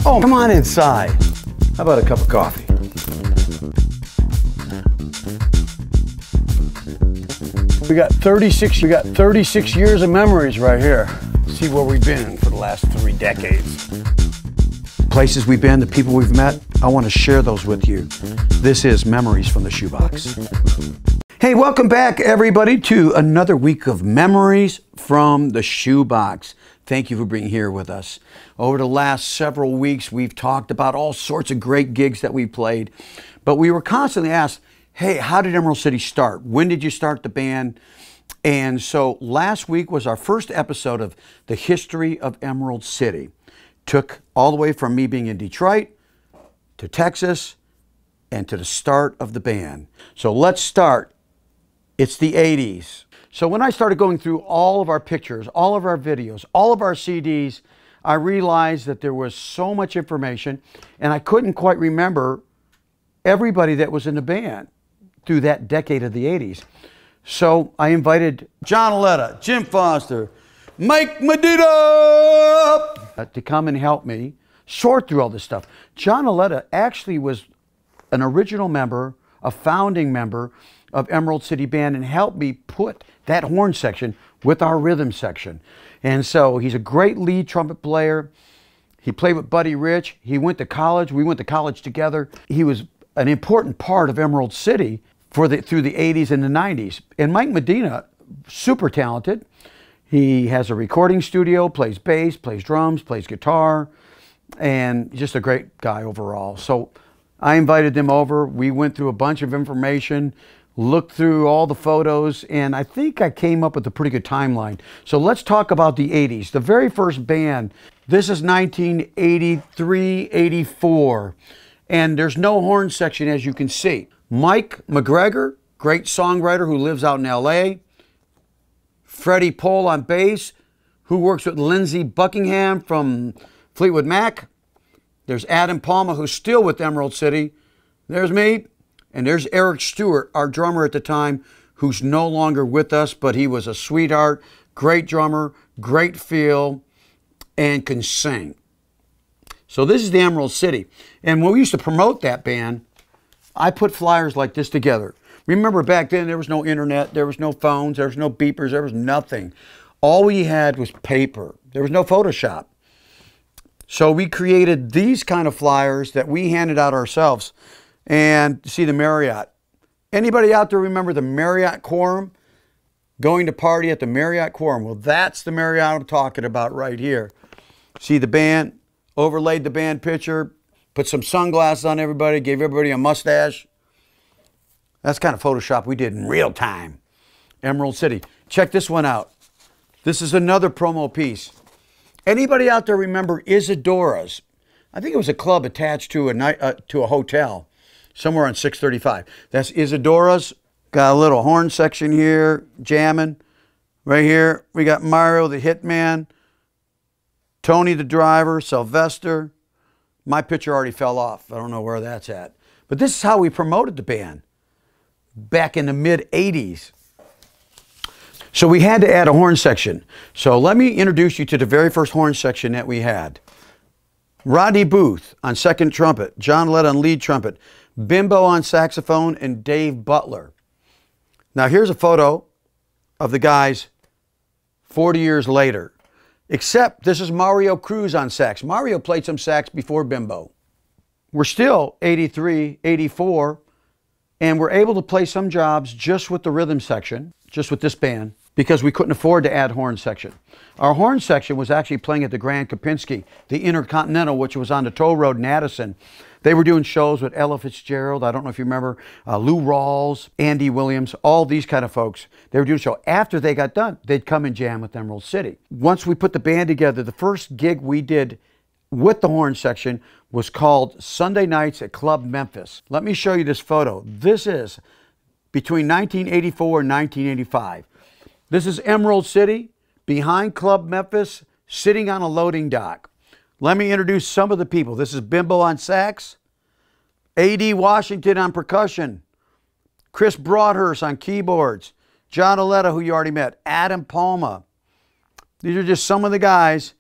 Oh, come on inside. How about a cup of coffee? We got 36 years of memories right here. See where we've been for the last 3 decades. Places we've been, the people we've met, I want to share those with you. This is Memories from the Shoebox. Hey, welcome back everybody to another week of Memories from the Shoebox. Thank you for being here with us. Over the last several weeks, we've talked about all sorts of great gigs that we played, but we were constantly asked, hey, how did Emerald City start? When did you start the band? And so last week was our first episode of the history of Emerald City. Took all the way from me being in Detroit to Texas and to the start of the band. So let's start. It's the 80s. So when I started going through all of our pictures, all of our videos, all of our CDs, I realized that there was so much information and I couldn't quite remember everybody that was in the band through that decade of the 80s. So I invited John Aletta, Jim Foster, Mike Medina to come and help me sort through all this stuff. John Aletta actually was an original member, a founding member of Emerald City Band, and helped me put that horn section with our rhythm section. And so he's a great lead trumpet player. He played with Buddy Rich. He went to college. We went to college together. He was an important part of Emerald City through the 80s and the 90s. And Mike Medina, super talented. He has a recording studio, plays bass, plays drums, plays guitar, and just a great guy overall. So I invited them over. We went through a bunch of information, looked through all the photos, and I think I came up with a pretty good timeline. So let's talk about the 80s. The very first band, this is 1983, 84, and there's no horn section as you can see. Mike McGregor, great songwriter who lives out in LA. Freddie Pohl on bass, who works with Lindsey Buckingham from Fleetwood Mac. There's Adam Palma, who's still with Emerald City. There's me. And there's Eric Stewart, our drummer at the time, who's no longer with us, but he was a sweetheart, great drummer, great feel, and can sing. So this is the Emerald City. And when we used to promote that band, I put flyers like this together. Remember back then there was no internet, there was no phones, there was no beepers, there was nothing. All we had was paper. There was no Photoshop. So we created these kind of flyers that we handed out ourselves. And see the Marriott. Anybody out there remember the Marriott Quorum? Going to party at the Marriott Quorum. Well, that's the Marriott I'm talking about right here. See the band, overlaid the band picture, put some sunglasses on everybody, gave everybody a mustache. That's kind of Photoshop we did in real time. Emerald City. Check this one out. This is another promo piece. Anybody out there remember Isadora's? I think it was a club attached to a hotel. Somewhere on 635. That's Isadora's. Got a little horn section here, jamming. Right here, we got Mario the Hitman, Tony the driver, Sylvester. My picture already fell off. I don't know where that's at. But this is how we promoted the band back in the mid-80s. So we had to add a horn section. So let me introduce you to the very first horn section that we had. Rodney Booth on second trumpet, John Aletta on lead trumpet, Bimbo on saxophone, and Dave Butler. Now here's a photo of the guys 40 years later. Except this is Mario Cruz on sax. Mario played some sax before Bimbo. We're still 83, 84, and we're able to play some jobs just with the rhythm section, just with this band, because we couldn't afford to add horn section. Our horn section was actually playing at the Grand Kempinski, the Intercontinental, which was on the toll road in Addison. They were doing shows with Ella Fitzgerald. I don't know if you remember Lou Rawls, Andy Williams, all these kind of folks. They were doing a show. After they got done, they'd come and jam with Emerald City. Once we put the band together, the first gig we did with the horn section was called Sunday Nights at Club Memphis. Let me show you this photo. This is between 1984 and 1985. This is Emerald City behind Club Memphis, sitting on a loading dock. Let me introduce some of the people. This is Bimbo on sax, A.D. Washington on percussion, Chris Broadhurst on keyboards, John Aletta, who you already met, Adam Palma. These are just some of the guys.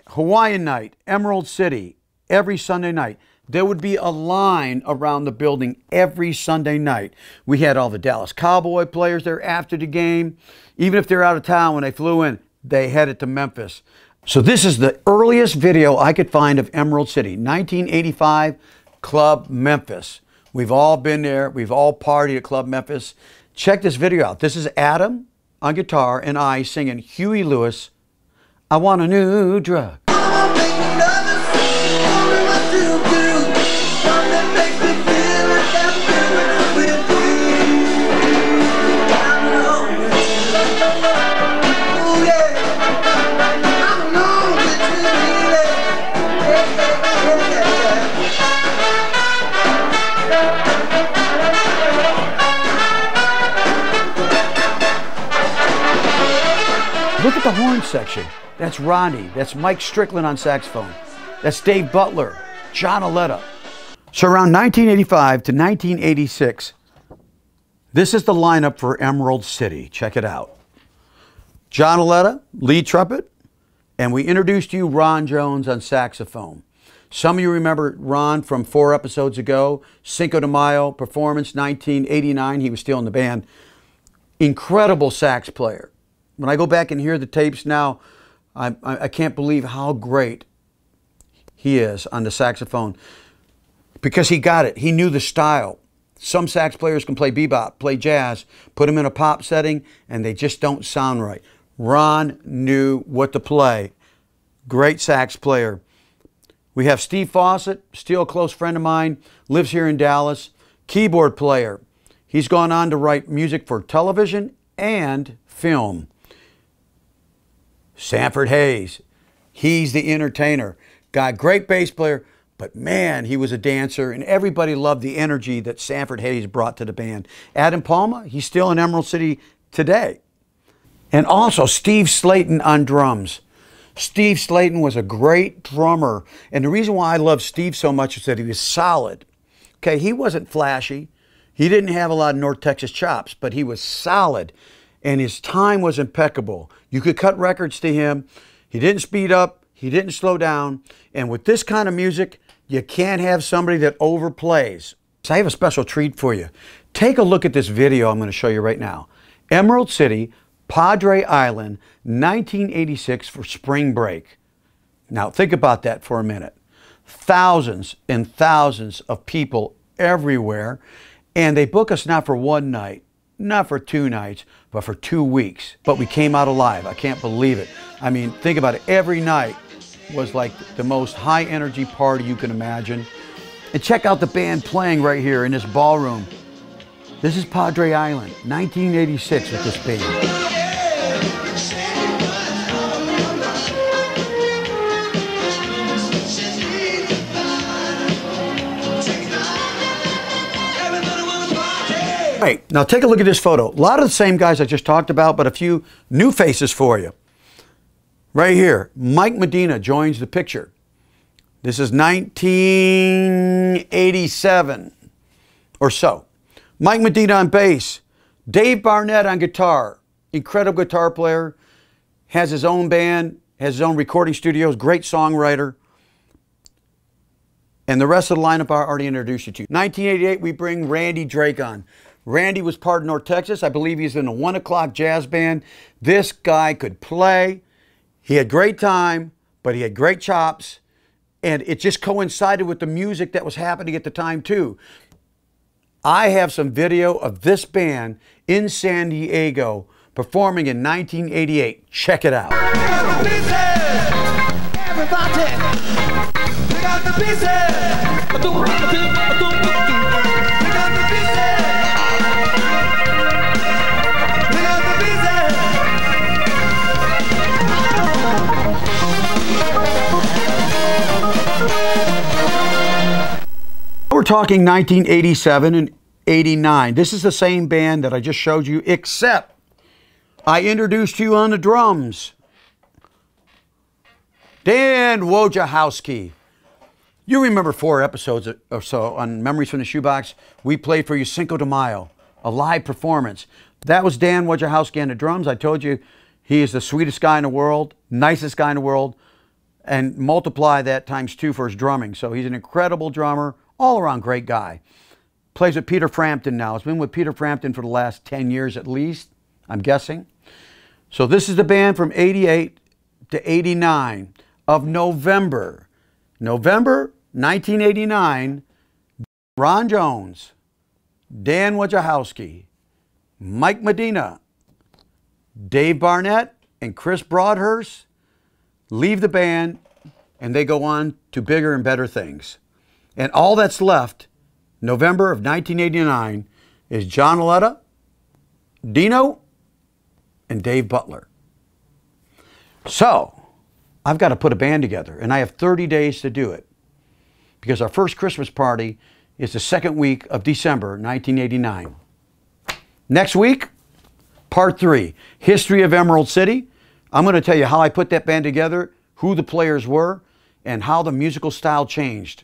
Hawaiian night, Emerald City, every Sunday night. There would be a line around the building every Sunday night. We had all the Dallas Cowboy players there after the game. Even if they're out of town, when they flew in, they headed to Memphis. So this is the earliest video I could find of Emerald City, 1985, Club Memphis. We've all been there. We've all partied at Club Memphis. Check this video out. This is Adam on guitar and I singing Huey Lewis, I Want a New Drug. Look at the horn section. That's Ronnie. That's Mike Strickland on saxophone. That's Dave Butler, John Aletta. So around 1985 to 1986, this is the lineup for Emerald City. Check it out. John Aletta, lead trumpet, and we introduced you Ron Jones on saxophone. Some of you remember Ron from 4 episodes ago, Cinco de Mayo performance, 1989. He was still in the band. Incredible sax player. When I go back and hear the tapes now, I can't believe how great he is on the saxophone because he got it. He knew the style. Some sax players can play bebop, play jazz, put them in a pop setting, and they just don't sound right. Ron knew what to play. Great sax player. We have Steve Fossett, still a close friend of mine, lives here in Dallas. Keyboard player. He's gone on to write music for television and film. Sanford Hayes, he's the entertainer. Guy, great bass player, but man, he was a dancer, and everybody loved the energy that Sanford Hayes brought to the band. Adam Palma, he's still in Emerald City today. And also Steve Slayton on drums. Steve Slayton was a great drummer, and the reason why I love Steve so much is that he was solid. Okay, he wasn't flashy. He didn't have a lot of North Texas chops, but he was solid. And his time was impeccable. You could cut records to him. He didn't speed up. He didn't slow down. And with this kind of music, you can't have somebody that overplays. So I have a special treat for you. Take a look at this video I'm going to show you right now. Emerald City, Padre Island, 1986 for spring break. Now think about that for a minute. Thousands and thousands of people everywhere. And they book us not for one night, not for 2 nights, but for 2 weeks. But we came out alive. I can't believe it. I mean, think about it. Every night was like the most high energy party you can imagine. And check out the band playing right here in this ballroom. This is Padre Island, 1986 with this band. Right, now take a look at this photo. A lot of the same guys I just talked about, but a few new faces for you. Right here, Mike Medina joins the picture. This is 1987 or so. Mike Medina on bass. Dave Barnett on guitar. Incredible guitar player. Has his own band, has his own recording studios, great songwriter. And the rest of the lineup I already introduced you to. 1988, we bring Randy Drake on. Randy was part of North Texas. I believe he's in the 1 O'Clock Jazz Band. This guy could play. He had great time, but he had great chops. And it just coincided with the music that was happening at the time too. I have some video of this band in San Diego performing in 1988. Check it out. Everybody, we got the pieces. We're talking 1987 and 89. This is the same band that I just showed you, except I introduced you on the drums. Dan Wojciechowski. You remember 4 episodes or so on Memories from the Shoebox. We played for you Cinco de Mayo, a live performance. That was Dan Wojciechowski on the drums. I told you he is the sweetest guy in the world, nicest guy in the world. and multiply that times 2 for his drumming. So he's an incredible drummer, all-around great guy. Plays with Peter Frampton now. He's been with Peter Frampton for the last 10 years at least, I'm guessing. So this is the band from 88 to 89 of November. November 1989, Ron Jones, Dan Wojciechowski, Mike Medina, Dave Barnett, and Chris Broadhurst leave the band, and they go on to bigger and better things. And all that's left, November of 1989, is John Aletta, Dino, and Dave Butler. So, I've got to put a band together, and I have 30 days to do it, because our first Christmas party is the second week of December 1989. Next week, part 3, History of Emerald City. I'm going to tell you how I put that band together, who the players were, and how the musical style changed.